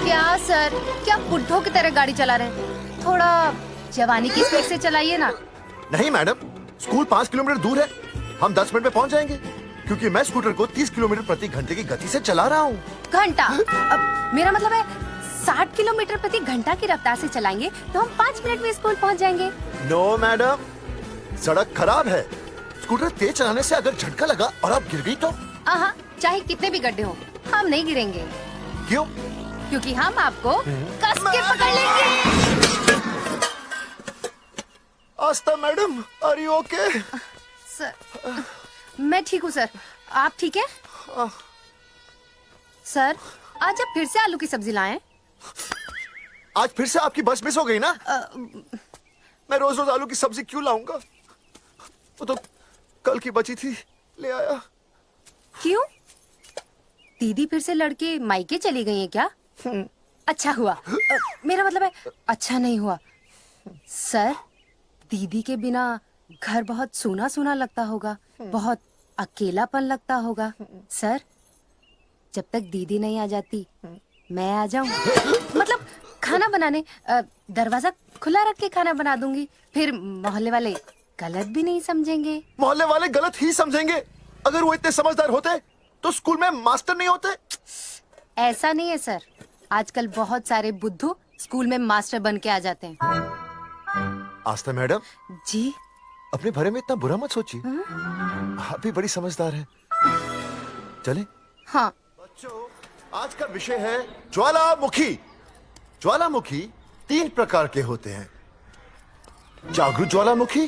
क्या सर, क्या बुड्ढों की तरह गाड़ी चला रहे हैं? थोड़ा जवानी की स्पीड से चलाइए ना। नहीं मैडम, स्कूल 5 किलोमीटर दूर है, हम 10 मिनट में पहुंच जाएंगे, क्योंकि मैं स्कूटर को 30 किलोमीटर प्रति घंटे की गति से चला रहा हूँ। घंटा? अब मेरा मतलब है 60 किलोमीटर प्रति घंटा की रफ्तार से चलाएंगे तो हम 5 मिनट में स्कूल पहुंच जाएंगे। नो मैडम, सड़क खराब है, स्कूटर तेज चलाने से अगर झटका लगा और आप गिर गई तो? हाँ, चाहे कितने भी गड्ढे हो, हम नहीं गिरेंगे। क्यों? क्योंकि हम आपको कस के पकड़ लेंगे। Aastha madam, are you okay? Sir, मैं ठीक हूँ सर, आप ठीक है? सर, आज आप फिर से आलू की सब्जी लाएं? आज फिर से आपकी बस मिस हो गई ना? मैं रोज रोज आलू की सब्जी क्यों लाऊंगा? वो तो कल की बची थी, ले आया। क्यों? दीदी फिर से लड़के मायके चली गई है क्या? अच्छा हुआ। मेरा मतलब है अच्छा नहीं हुआ। सर, दीदी के बिना घर बहुत सूना सूना लगता होगा, बहुत अकेलापन लगता होगा। सर, जब तक दीदी नहीं आ जाती मैं आ जाऊं। मतलब खाना बनाने दरवाजा खुला रख के खाना बना दूंगी, फिर मोहल्ले वाले गलत भी नहीं समझेंगे। मोहल्ले वाले गलत ही समझेंगे। अगर वो इतने समझदार होते तो स्कूल में मास्टर नहीं होते। ऐसा नहीं है सर, आजकल बहुत सारे बुद्धू स्कूल में मास्टर बन के आ जाते हैं। आस्था मैडम जी, अपने बारे में इतना बुरा मत सोचिए, आप भी बड़ी समझदार हैं। चले? हाँ। बच्चों, आज का विषय है ज्वालामुखी। ज्वालामुखी 3 प्रकार के होते हैं: जागरूक ज्वालामुखी,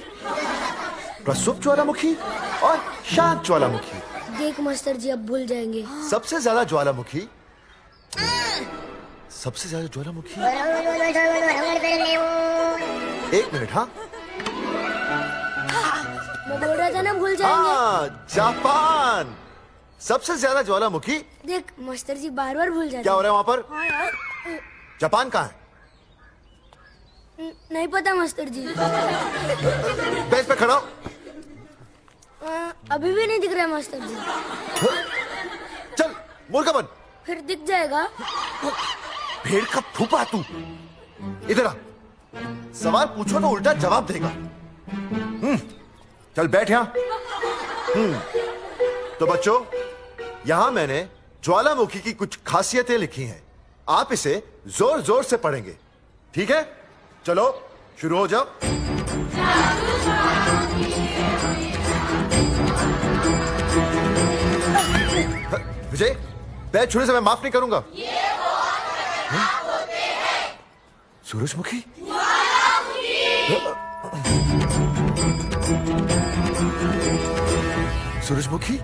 प्रसुप्त ज्वालामुखी और शांत ज्वालामुखी। देख मास्टर जी, अब भूल जाएंगे। सबसे ज्यादा ज्वालामुखी एक मिनट। हाँ, मैं बोल रहा था ना, भूल जाएंगे। हाँ, जापान। सबसे ज्यादा ज्वालामुखी। देख मास्टर जी, बार बार भूल जाते क्या हो रहा है वहाँ पर? हाँ यार। जापान कहाँ है? नहीं पता मास्टर जी। बेंच पे खड़ा हो। अभी भी नहीं दिख रहा है मास्टर जी। चल, मुर्गा बन। फिर दिख जाएगा। भेड़ का फूफा तू। इधर आ, सवाल पूछो तो उल्टा जवाब देगा। चल बैठ यहाँ। तो बच्चों, यहाँ मैंने ज्वालामुखी की कुछ खासियतें लिखी हैं। आप इसे जोर जोर से पढ़ेंगे, ठीक है? चलो शुरू हो जाओ। विजय, बैच छूने से मैं माफ नहीं करूंगा। ये वो खराब होते हैं। सूरजमुखी? सूरजमुखी,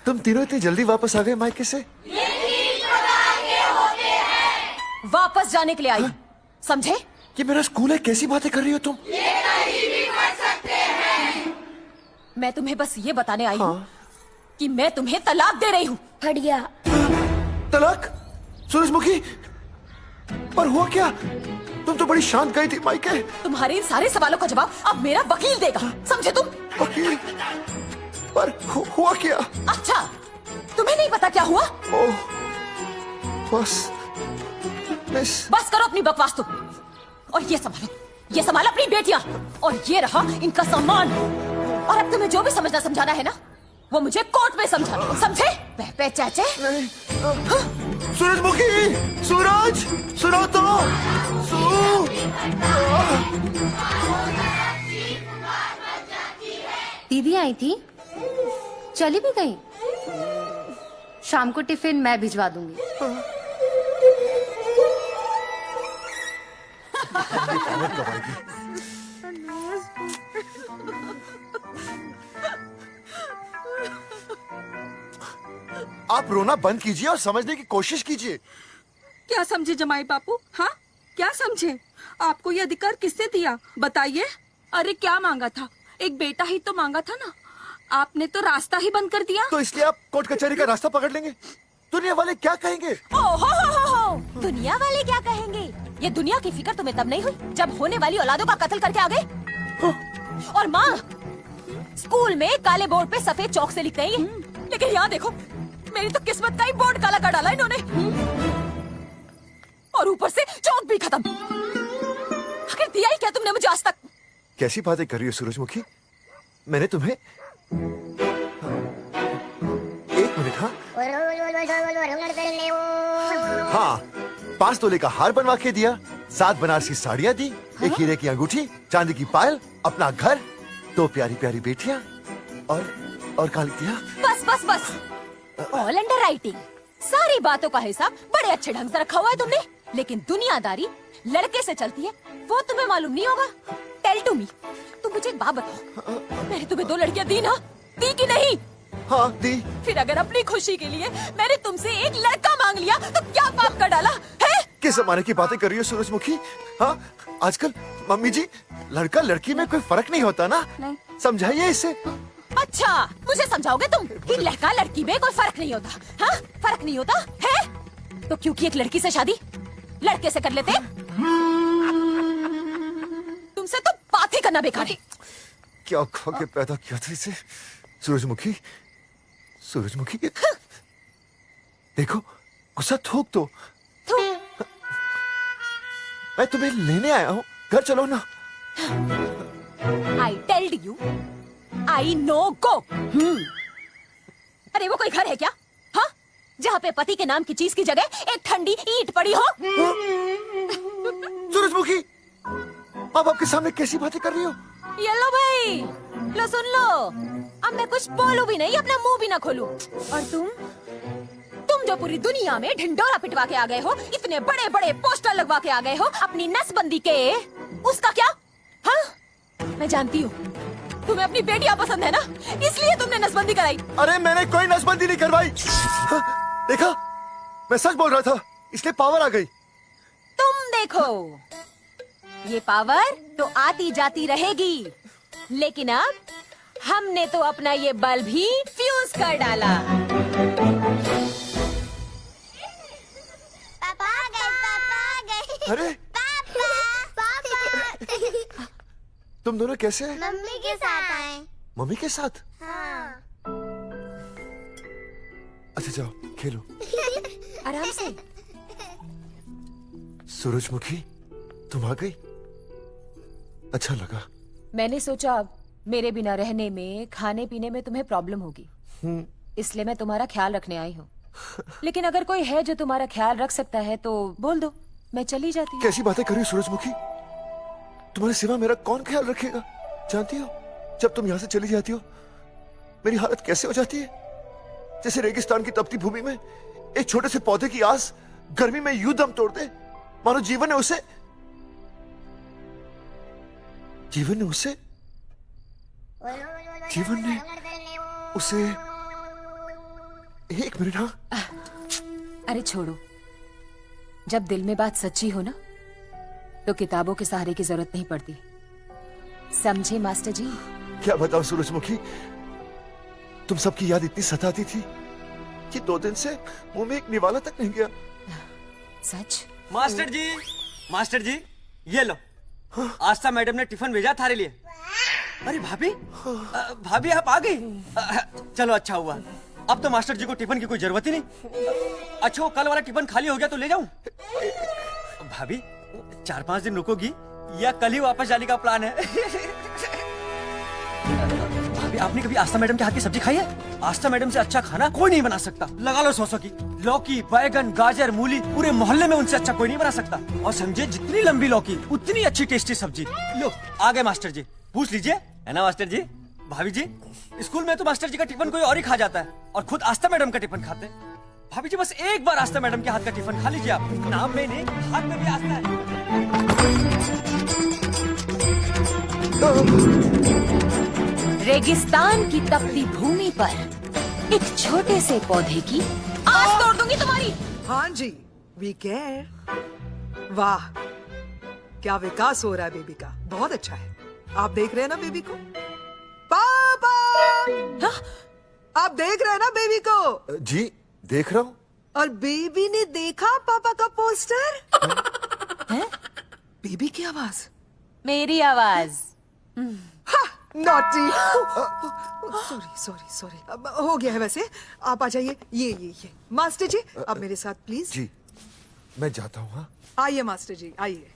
तुम तीनों इतनी जल्दी वापस आ गए मायके से? वापस जाने के लिए आई, समझे? ये मेरा स्कूल है, कैसी बातें कर रही हो तुम? ये कहीं भी कर सकते हैं। मैं तुम्हें बस ये बताने आई हूँ कि मैं तुम्हें तलाक दे रही हूँ। हट गया। तलाक? सूरजमुखी, पर हुआ क्या? तुम तो बड़ी शांत गई थी मायके। तुम्हारे इन सारे सवालों का जवाब अब मेरा वकील देगा, समझे तुम? वकील? पर हुआ क्या? अच्छा, तुम्हें नहीं पता क्या हुआ? ओह, बस बस करो अपनी बकवास तुम, और ये संभालो अपनी बेटियां, और ये रहा इनका सम्मान। और अब तुम्हें जो भी समझना समझाना है ना, वो मुझे कोर्ट में समझा, समझे? पे चाचे। सूरजमुखी, सूरज, सुनो तो। दीदी आई थी, चली भी गई। शाम को टिफिन मैं भिजवा दूंगी। आप रोना बंद कीजिए और समझने की कोशिश कीजिए। क्या समझे जमाई बापू? हाँ, क्या समझे? आपको ये अधिकार किसने दिया, बताइए? अरे क्या मांगा था? एक बेटा ही तो मांगा था ना। आपने तो रास्ता ही बंद कर दिया। तो इसलिए आप कोर्ट कचहरी का रास्ता पकड़ लेंगे? दुनिया वाले क्या कहेंगे? हो। दुनिया वाले क्या कहेंगे? ये दुनिया की फिक्र तुम्हें तब नहीं हुई जब होने वाली औलादों का कत्ल करके आ गए? और माँ, स्कूल में काले बोर्ड पे सफेद चौक से लिख रही है, लेकिन यहाँ देखो मेरी तो किस्मत का ही बोर्ड काला कर डाला इन्होंने, और ऊपर से चौक भी खत्म। आखिर दिया ही क्या तुमने मुझे आज तक? कैसी बातें कर रही हो सूरजमुखी? मैंने तुम्हें एक मिनट। हाँ, 5 तोले का हार बनवा के दिया, 7 बनारसी साड़ियाँ दी, एक हीरे की अंगूठी, चांदी की पायल, अपना घर, 2 प्यारी प्यारी बेटियाँ और कहा लिख दिया? बस बस बस, ऑल अंडर राइटिंग। सारी बातों का हिसाब बड़े अच्छे ढंग से रखा हुआ है तुमने, लेकिन दुनियादारी लड़के से चलती है वो तुम्हें मालूम नहीं होगा। टेल टू मी, तुम मुझे एक बात बताओ, मैंने तुम्हें 2 लड़कियां दी ना, दी कि नहीं? हाँ दी। फिर अगर अपनी खुशी के लिए मैंने तुमसे एक लड़का मांग लिया तो क्या पाप कर डाला है? किस जमाने की बातें कर रही हो सूरजमुखी? हाँ, आजकल मम्मी जी लड़का लड़की में कोई फर्क नहीं होता ना, समझाइए इसे। अच्छा, मुझे समझाओगे तुम कि लड़का लड़की में कोई फर्क नहीं होता? हाँ, फर्क नहीं होता है तो क्योंकि एक लड़की से शादी लड़के से कर लेते? तुमसे तो बात ही करना बेकार है। क्या खा के पैदा किया था इसे? सूरजमुखी, सूरजमुखी देखो, गुस्सा थूक दो। मैं तुम्हें लेने आया हूँ, घर चलो ना। आई टेल्ड यू, आई नो गो। अरे वो कोई घर है क्या? हाँ, जहाँ पे पति के नाम की चीज की जगह एक ठंडी ईंट पड़ी हो? सूरजमुखी, आप आपके सामने कैसी बातें कर रही हो? ये लो भाई, लो सुन लो, अब मैं कुछ बोलूं भी नहीं, अपना मुंह भी ना खोलूं। और तुम जो पूरी दुनिया में ढिंडोरा पिटवा के आ गए हो, इतने बड़े बड़े पोस्टर लगवा के आ गए हो अपनी नसबंदी के, उसका क्या? हाँ, मैं जानती हूँ तुम्हें अपनी बेटियां पसंद है ना, इसलिए तुमने नसबंदी कराई। अरे मैंने कोई नसबंदी नहीं करवाई। हाँ, देखा, मैं सच बोल रहा था, इसलिए पावर आ गई। तुम देखो, ये पावर तो आती जाती रहेगी, लेकिन अब हमने तो अपना ये बल्ब ही फ्यूज कर डाला। पापा आ गए, पापा आ गए। अरे पापा, पापा। तुम दोनों कैसे? मम्मी के साथ आए। मम्मी के साथ? हाँ। अच्छा जाओ खेलो। आराम से। सूरजमुखी, तुम आ गई, अच्छा लगा। मैंने सोचा अब मेरे बिना रहने में, खाने पीने में तुम्हें प्रॉब्लम होगी, इसलिए मैं तुम्हारा ख्याल रखने आई हूँ। लेकिन अगर कोई है जो तुम्हारा ख्याल रख सकता है तो बोल दो, मैं चली जाती हूँ। कैसी बातें कर रही हो सूरजमुखी? तुम्हारे सिवा मेरा कौन ख्याल रखेगा? जानती हो, जब तुम यहाँ से चली जाती हो मेरी हालत कैसे हो जाती है? जैसे रेगिस्तान की तपती भूमि में एक छोटे से पौधे की आस गर्मी में यूं दम तोड़ दे, मानो जीवन ने उसे एक मिनट। हाँ, अरे छोड़ो, जब दिल में बात सच्ची हो ना तो किताबों के सहारे की जरूरत नहीं पड़ती, समझे मास्टर जी? क्या बताऊं सूरजमुखी, तुम सबकी याद इतनी सताती थी कि 2 दिन से मुंह में एक निवाला तक नहीं गया। सच? मास्टर जी ये लो, आस्था मैडम ने टिफिन भेजा थारे लिए। अरे भाभी, भाभी आप आ गई? चलो अच्छा हुआ, अब तो मास्टर जी को टिफिन की कोई जरूरत ही नहीं। अच्छा वो कल वाला टिफिन खाली हो गया तो ले जाऊं? भाभी 4-5 दिन रुकोगी या कल ही वापस जाने का प्लान है? भाभी आपने कभी आस्था मैडम के हाथ की सब्जी खाई है? आस्था मैडम से अच्छा खाना कोई नहीं बना सकता। लगा लो 100 की। लौकी, बैगन, गाजर, मूली, पूरे मोहल्ले में उनसे अच्छा कोई नहीं बना सकता। और समझे, जितनी लंबी लौकी उतनी अच्छी टेस्टी सब्जी। लो आ गए मास्टर जी, पूछ लीजिए, है ना मास्टर जी? भाभी जी, स्कूल में तो मास्टर जी का टिफिन कोई और ही खा जाता है और खुद आस्था मैडम का टिफिन खाते हैं। भाभी जी बस एक बार आस्था मैडम के हाथ का टिफिन खा लीजिए आप, नाम में नहीं हाथ में भी आस्था है। रेगिस्तान की तपती भूमि पर एक छोटे से पौधे की आस तोड़ दूंगी तुम्हारी। हाँ जी, वी केयर। वाह, क्या विकास हो रहा है बेबी का, बहुत अच्छा है। आप देख रहे हैं ना बेबी को? पापा, हाँ? आप देख रहे हैं ना बेबी को? जी देख रहा हूँ। और बेबी ने देखा पापा का पोस्टर? हैं? बेबी की आवाज। मेरी आवाज। नॉटी। सॉरी सॉरी सॉरी, हो गया है वैसे। आप आ जाइए। ये मास्टर जी, आप मेरे साथ प्लीज। जी मैं जाता हूँ। हाँ आइए मास्टर जी, आइए।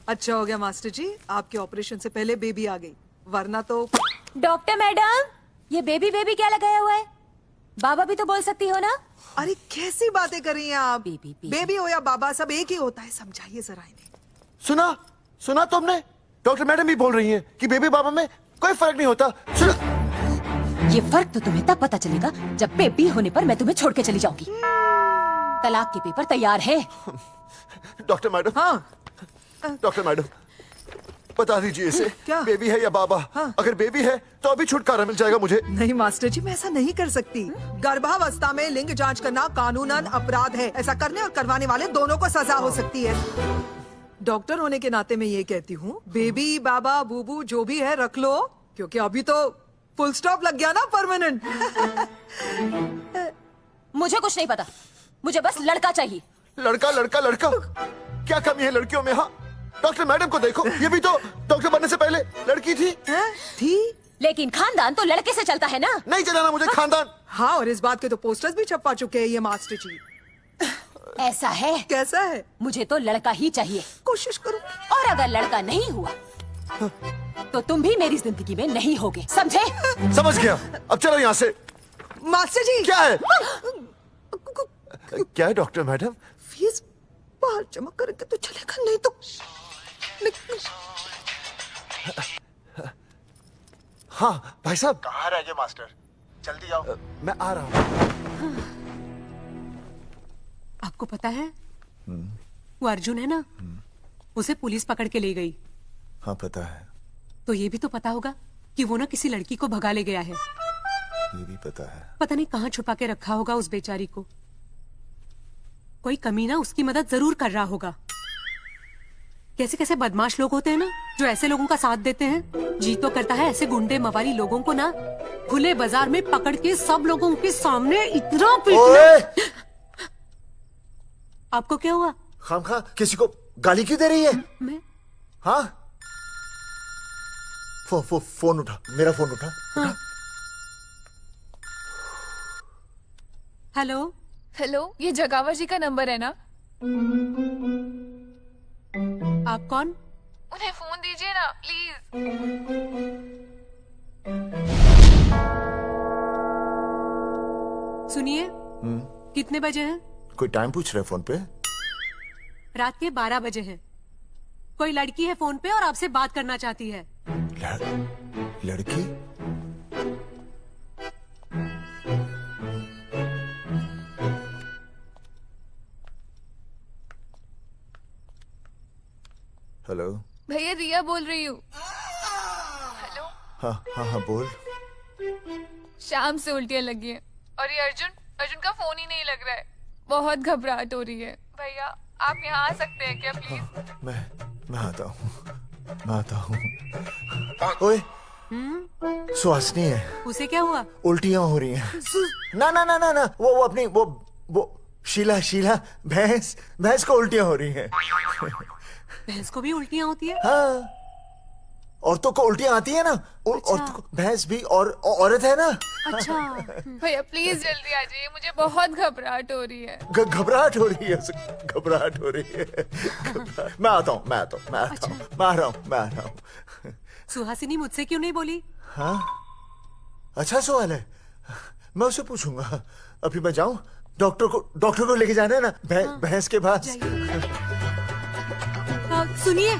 अच्छा हो गया मास्टर जी, आपके ऑपरेशन से पहले बेबी आ गई, वरना तो। डॉक्टर मैडम, ये बेबी बेबी क्या लगाया हुआ है? बाबा भी तो बोल सकती हो ना? अरे कैसी बातें कर रही हैं आप? Baby, baby. बेबी हो या बाबा, सब एक ही होता है, समझाइए जरा इन्हें। सुना तुमने? डॉक्टर मैडम भी बोल रही हैं कि बेबी बाबा में कोई फर्क नहीं होता। सुना? ये फर्क तो तुम्हें तब पता चलेगा जब बेबी होने पर मैं तुम्हें छोड़ के चली जाऊंगी। तलाक के पेपर तैयार है। डॉक्टर मैडम, हाँ डॉक्टर मैडम बता दीजिए इसे, क्या? बेबी है या बाबा? हाँ। अगर बेबी है तो अभी छुटकारा मिल जाएगा मुझे। नहीं मास्टर जी, मैं ऐसा नहीं कर सकती। गर्भावस्था में लिंग जांच करना कानूनन अपराध है। ऐसा करने और करवाने वाले दोनों को सजा हो सकती है। डॉक्टर होने के नाते मैं ये कहती हूँ, बेबी बाबा बूबू जो भी है रख लो, क्योंकि अभी तो फुल स्टॉप लग गया ना परमानेंट। मुझे कुछ नहीं पता, मुझे बस लड़का चाहिए। लड़का लड़का लड़का, क्या कमी है लड़कियों में? हाँ डॉक्टर मैडम को देखो, ये भी तो डॉक्टर बनने से पहले लड़की थी। थी, लेकिन खानदान तो लड़के से चलता है ना। नहीं चलाना मुझे खानदान। हाँ, और इस बात के तो पोस्टर्स भी छपा चुके हैं ये मास्टर जी। ऐसा है? कैसा है? मुझे तो लड़का ही चाहिए। कोशिश करो। और अगर लड़का नहीं हुआ तो तुम भी मेरी जिंदगी में नहीं होगे, समझे? समझ गया, अब चलो यहाँ से। मास्टर जी क्या है? क्या है डॉक्टर मैडम? फीस बाहर जमा करेंगे तो चलेगा, नहीं तो हाँ भाई साहब, कहाँ रह गए मास्टर? जल्दी आओ। मैं आ रहा हूँ। आपको पता है वो अर्जुन है ना, उसे पुलिस पकड़ के ले गई। हाँ पता है। तो ये भी तो पता होगा कि वो ना किसी लड़की को भगा ले गया है। ये भी पता है। पता नहीं कहाँ छुपा के रखा होगा उस बेचारी को। कोई कमीना उसकी मदद जरूर कर रहा होगा। कैसे कैसे बदमाश लोग होते हैं ना जो ऐसे लोगों का साथ देते हैं। जी तो करता है ऐसे गुंडे मवाली लोगों को ना खुले बाजार में पकड़ के सब लोगों के सामने इतना पीटना। आपको क्या हुआ? खामखा किसी को गाली क्यों दे रही है? मैं हाँ फोन उठा, मेरा फोन उठा। हाँ। हेलो हेलो, ये जगावर जी का नंबर है ना? आप कौन? उन्हें फोन दीजिए ना प्लीज। सुनिए, कितने बजे हैं? कोई टाइम पूछ रहे फोन पे? रात के 12 बजे हैं। कोई लड़की है फोन पे और आपसे बात करना चाहती है। लड़की? हेलो भैया, रिया बोल रही हूँ। हेलो। हाँ हाँ हाँ बोल। शाम से उल्टियाँ लगी हैं और ये अर्जुन का फोन ही नहीं लग रहा है। बहुत घबराहट हो रही है। भैया आप यहाँ आ सकते हैं क्या प्लीज? मैं आता हूँ। ओए सुहासिनी है। उसे क्या हुआ? उल्टियाँ हो रही हैं। ना ना ना ना ना, वो अपनी वो शीला भैंस को उल्टियाँ हो रही हैं। भैंस को भी उल्टियाँ होती है? हाँ, औरतों को उल्टियाँ आती है ना। औरतों को, भैंस भी और औरत है ना। अच्छा। भैया प्लीज जल्दी आ जाइए, मुझे बहुत घबराहट हो रही है। घबराहट हो रही है। मैं आता हूँ। मैं आ रहा हूँ। सुहासिनी मुझसे क्यों नहीं बोली? हाँ अच्छा सवाल है, मैं उसे पूछूंगा। अभी मैं जाऊं? डॉक्टर को लेके जाना है ना भैंस के पास। सुनिए,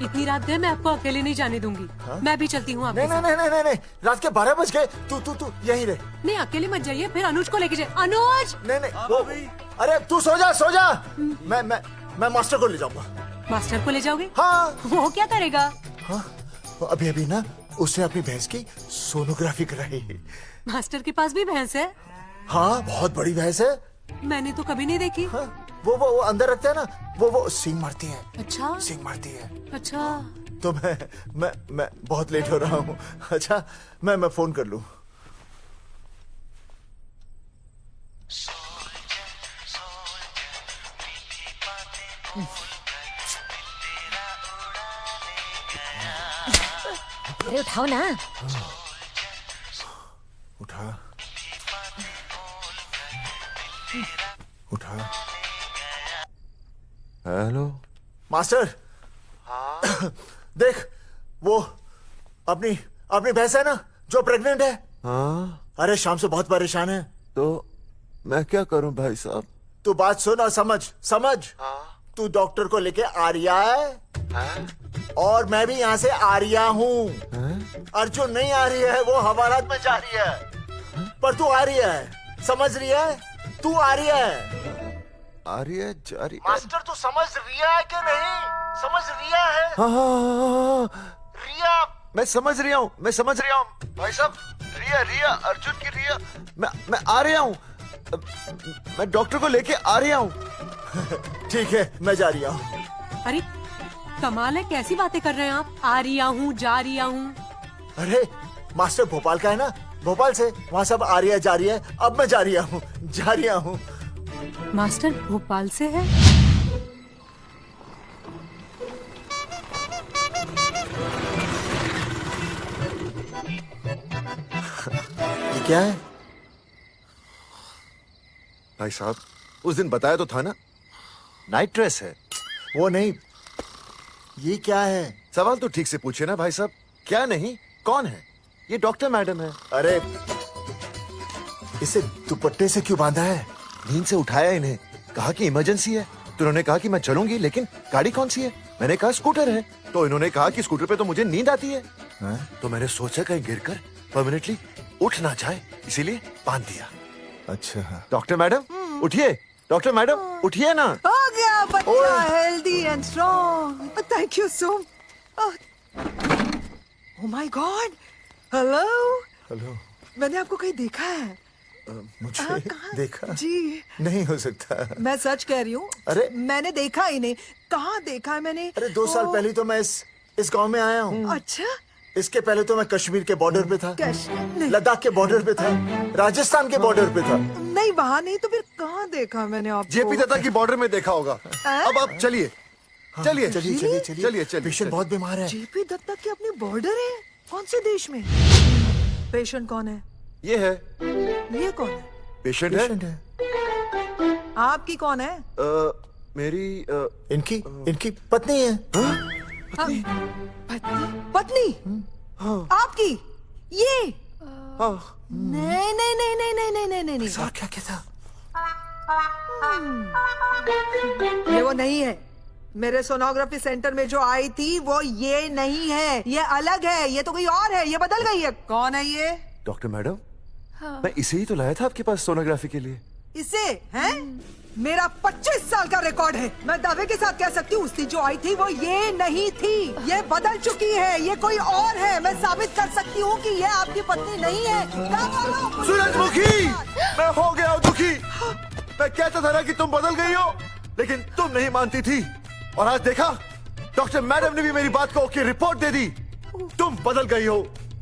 इतनी रात गए मैं आपको अकेले नहीं जाने दूंगी। मैं भी चलती हूँ आपके साथ। नहीं, रात के 12 बज गए। तू यहीं रहे। नहीं, अकेले मत जाइए, फिर अनुज को लेके जाए। अनुज! नहीं अरे तू सो जा। मैं मास्टर को ले जाऊंगा। मास्टर को ले जाओगे? हाँ। वो क्या करेगा? हाँ अभी ना उसने अपनी भैंस की सोनोग्राफी कराई। मास्टर के पास भी भैंस है? हाँ बहुत बड़ी भैंस है। मैंने तो कभी नहीं देखी। हाँ, वो अंदर रखते हैं ना, वो सींग मारती है। अच्छा। सींग मारती है। अच्छा। तो मैं बहुत लेट हो रहा हूँ। अच्छा मैं फोन कर लूँ। अरे उठाओ ना। उठा उठा। Hello master. देख वो अपनी अपनी भैंस है ना जो प्रेग्नेंट है। हाँ अरे शाम से बहुत परेशान है। तो मैं क्या करूं भाई साहब? तू बात सुन और समझ। तू डॉक्टर को लेके आ रिया है और मैं भी यहाँ से आ रिया हूँ। अर्जुन नहीं आ रही है, वो हवालात में जा रही है, पर तू आ रही है। समझ रही है? तू आ रही है। आ रही है जा रही है। मास्टर तू समझ रिया है कि नहीं? समझ रिया है? हाँ। रिया मैं समझ रहा हूँ भाई साहब। रिया अर्जुन की रिया। मैं आ रहा हूँ। मैं डॉक्टर को लेके आ रहा हूँ। ठीक है मैं जा रही हूँ। अरे कमाल है, कैसी बातें कर रहे हैं आप? आ रिया हूँ, जा रिया हूँ। अरे मास्टर भोपाल का है ना, भोपाल से वहाँ सब आ रही है जा रही है। अब मैं जा रही हूँ। मास्टर भोपाल से है? ये क्या है? भाई साहब उस दिन बताया तो था ना, नाइट ड्रेस है। वो नहीं, ये क्या है? सवाल तो ठीक से पूछे ना भाई साहब। क्या नहीं, कौन है? ये डॉक्टर मैडम है। अरे इसे दुपट्टे से क्यों बांधा है? नींद से उठाया इन्हें, कहा कि इमरजेंसी है। तो उन्होंने कहा कि मैं चलूंगी, लेकिन गाड़ी कौन सी है? मैंने कहा स्कूटर है। तो इन्होंने कहा कि स्कूटर पे तो मुझे नींद आती है। तो मैंने सोचा कहीं गिरकर परमानेंटली उठ ना जाए, इसीलिए बांध दिया। अच्छा डॉक्टर मैडम उठिए, डॉक्टर मैडम उठिए ना। आ गया बच्चा, healthy and strong. Thank you so. Oh my God, hello. Hello. मैंने आपको कहीं देखा है? मुझे कहाँ? देखा जी नहीं हो सकता। मैं सच कह रही हूँ। अरे मैंने देखा ही नहीं। कहाँ देखा है मैंने? अरे 2 साल पहले तो मैं इस गांव में आया हूँ। अच्छा, इसके पहले तो मैं कश्मीर के बॉर्डर पे था, नहीं लद्दाख के बॉर्डर पे था, राजस्थान के बॉर्डर पे था। नहीं, वहाँ नहीं तो फिर कहाँ देखा मैंने आपको? जेपी दत्ता की बॉर्डर में देखा होगा। अब आप चलिए चलिए चलिए। चलिए। पेशेंट बहुत बीमार है। जेपी दत्ता की अपनी बॉर्डर है? कौन से देश में? पेशेंट कौन है? ये है ये कौन है? पेशेंट है। आपकी कौन है? मेरी इनकी पत्नी है। पत्नी? पत्नी? आपकी? ये? नहीं नहीं नहीं नहीं नहीं नहीं नहीं नहीं नहीं। और क्या था? ये वो नहीं है। मेरे सोनोग्राफी सेंटर में जो आई थी वो ये नहीं है, ये अलग है। ये तो कोई और है, ये बदल गई है। कौन है ये? डॉक्टर मैडम, मैं इसे ही तो लाया था आपके पास सोनोग्राफी के लिए। इसे हैं? मेरा 25 साल का रिकॉर्ड है। मैं दावे के साथ कह सकती हूँ उसकी जो आई थी वो ये नहीं थी, ये बदल चुकी है, ये कोई और है। मैं साबित कर सकती हूँ कि ये आपकी पत्नी नहीं है। सूरजमुखी, मैं हो गया हूँ दुखी। मैं कहता था ना कि तुम बदल गई हो, लेकिन तुम नहीं मानती थी। और आज देखा, डॉक्टर मैडम ने भी मेरी बात को ओके रिपोर्ट दे दी। तुम बदल गई हो,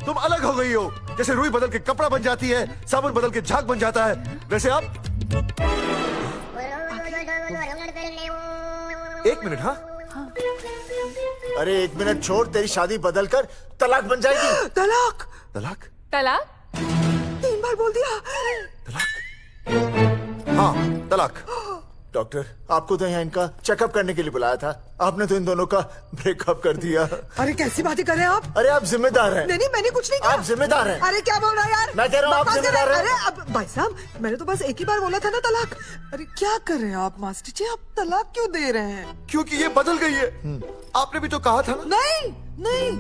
तुम अलग हो गई हो। जैसे रुई बदल के कपड़ा बन जाती है, साबुन बदल के झाग बन जाता है, वैसे आप। एक मिनट। हाँ अरे 1 मिनट छोड़, तेरी शादी बदल कर तलाक बन जाएगी। तलाक? तलाक? तलाक? 3 बार बोल दिया। तलाक? हाँ तलाक। डॉक्टर, आपको तो यहाँ इनका चेकअप करने के लिए बुलाया था, आपने तो इन दोनों का ब्रेकअप कर दिया। अरे कैसी बातें कर रहे हैं आप? अरे आप जिम्मेदार हैं। नहीं, मैंने कुछ नहीं कहा। आप जिम्मेदार हैं। अरे क्या बोल रहा है यार? मैं कह रहा हूँ आप जिम्मेदार हैं। अरे अब भाई साहब, मैंने तो बस एक ही बार बोला था ना तलाक। अरे क्या कर रहे हैं आप मास्टर जी? आप तलाक क्यों दे रहे हैं? क्योंकि ये बदल गई है। आपने भी तो कहा था ना। नहीं,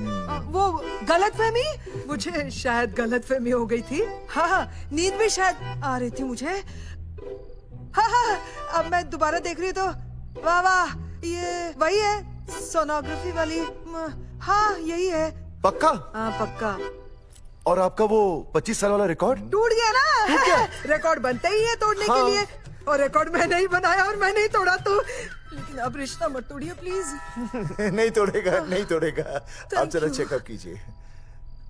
वो गलतफहमी, मुझे शायद गलतफहमी हो गई थी। हाँ, नींद भी शायद आ रही थी मुझे। हाँ, अब मैं दोबारा देख रही तो वाह वाह, ये वही है सोनोग्राफी वाली। हाँ यही है। पक्का? हाँ पक्का। और आपका वो 25 साल वाला रिकॉर्ड टूट गया ना? रिकॉर्ड बनते ही है तोड़ने के लिए, और रिकॉर्ड मैंने ही बनाया और मैंने ही तोड़ा। तो लेकिन अब रिश्ता मत तोड़िए प्लीज। नहीं तोड़ेगा। आप जरा चेकअप कीजिए।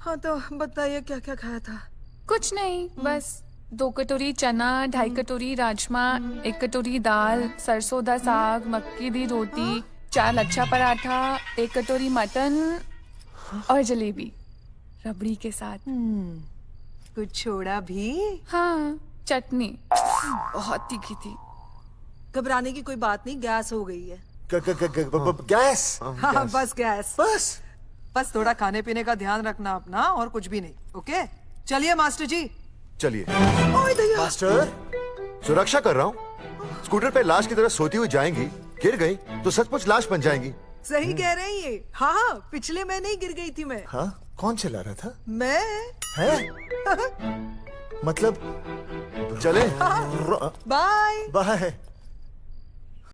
हाँ तो बताइए क्या क्या खाया था? कुछ नहीं, बस 2 कटोरी चना, 2.5 कटोरी राजमा, 1 कटोरी दाल, सरसों दा साग, मक्की दी रोटी, 4 लच्छा पराठा, 1 कटोरी मटन और जलेबी। रबड़ी के साथ। कुछ छोड़ा भी? हाँ, चटनी बहुत तीखी थी। घबराने की कोई बात नहीं, गैस हो गई है। गैस? हाँ बस गैस। बस थोड़ा खाने पीने का ध्यान रखना अपना, और कुछ भी नहीं। ओके चलिए मास्टर जी। चलिए। ओए दया। मास्टर, सुरक्षा कर रहा हूँ। स्कूटर पे लाश की तरह सोती हुई जाएंगी, गिर गई तो सचमुच लाश बन जाएंगी। सही कह रही है। हाँ पिछले महीने ही गिर गई थी मैं। हाँ कौन चला रहा था? मैं। है? मतलब चले। बाय। बाय।